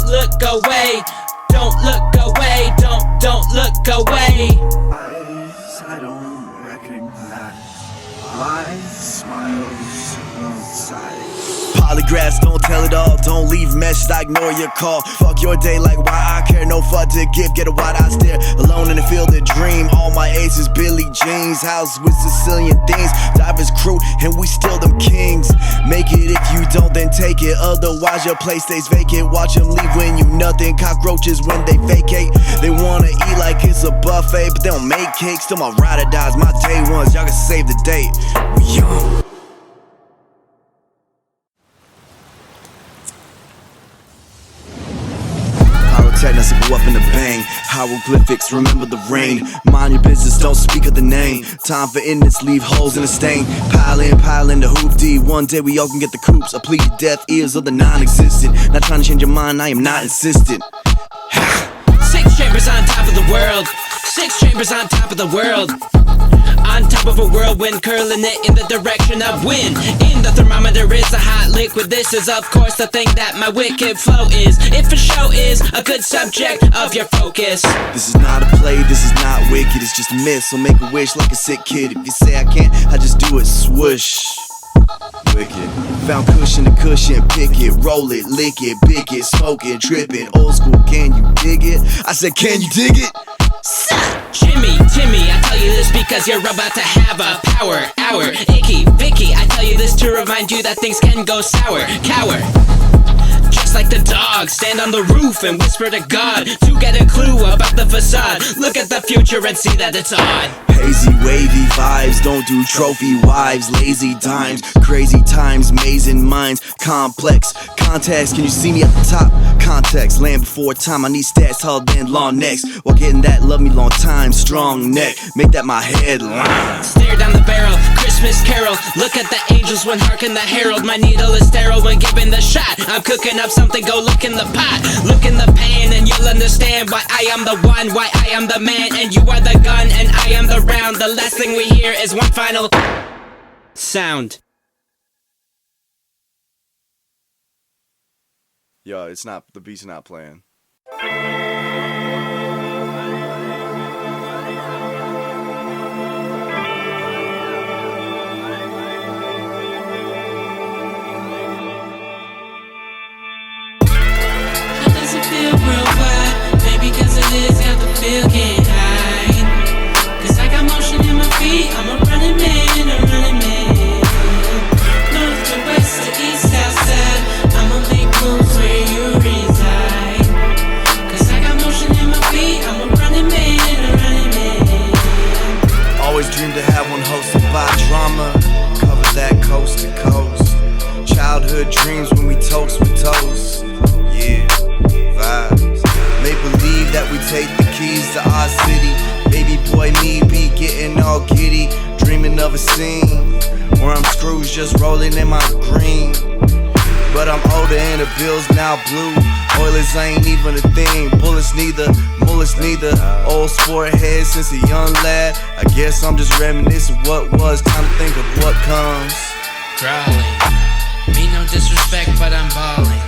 look away. Don't look away, don't look away. I don't recognize lies, smiles inside. Polygraphs don't tell it all, don't leave messages, I ignore your call. Fuck your day like why I care, no fuck to give, get a wide eye stare. Alone in the field of dream, all my aces, Billie Jeans. House with Sicilian things, diverse crew, and we still them kings. Make it if you don't, then take it, otherwise your place stays vacant. Watch them leave when you nothing, cockroaches when they vacate. They wanna eat like it's a buffet, but they don't make cakes. Still my ride or dies, my day ones, y'all can save the date. We young. Technics go up in the bang. Hieroglyphics, remember the rain. Mind your business, don't speak of the name. Time for innocence, leave holes in the stain. Pile in the hoop D. One day we all can get the coops. I plead deaf ears of the non-existent. Not trying to change your mind, I am not insistent. 6 chambers on top of the world. 6 chambers on top of the world. On top of a whirlwind, curling it in the direction of wind. In the thermometer is a hot liquid. This is of course the thing that my wicked flow is. If a show is a good subject of your focus. This is not a play, this is not wicked. It's just a myth, so make a wish like a sick kid. If you say I can't, I just do it, swoosh. Wicked. Found cushion to cushion, pick it, roll it, lick it, bick it, smoke it, trip it. Old school, can you dig it? I said, can you dig it? Timmy, I tell you this because you're about to have a power hour. Icky, Vicky, I tell you this to remind you that things can go sour. Cower. Just like the dog, stand on the roof and whisper to God to get a clue about the facade. Look at the future and see that it's odd. Hazy, wavy vibes, don't do trophy wives. Lazy dimes, crazy times, mazing minds. Complex context, can you see me at the top? Context, land before time, I need stats taller than long necks. While getting that love me long time, strong neck, make that my headline. Stare down the barrel, Christmas carol. Look at the angels when harken the herald. My needle is sterile when given the shot. I'm cooking up something, go look in the pot. Look in the pan and you'll understand why I am the one, why I am the man, and you are the gun and I am the round. The last thing we hear is one final sound. Yo, it's not, the beat's not playing. How does it feel worldwide? Maybe cause it is, got the feel getting high. Cause I got motion in my feet, I'm a running man, a running man. North to west to east, south side, I'ma make moves where you reside. Cause I got motion in my feet, I'm a running man, a running man. Always dreamed to have one hosted by drama. Cover that coast to coast. Childhood dreams when we toast with toast. Yeah, vibes. Make believe that we take the keys to our city. Baby boy me be getting all giddy. Dreaming of a scene where I'm Scrooge just rolling in my green. But I'm older and the bills now blue. Oilers ain't even a thing. Bullets neither, mullets neither. Old sport head since a young lad. I guess I'm just reminiscing what was. Time to think of what comes. Growling, mean no disrespect but I'm balling.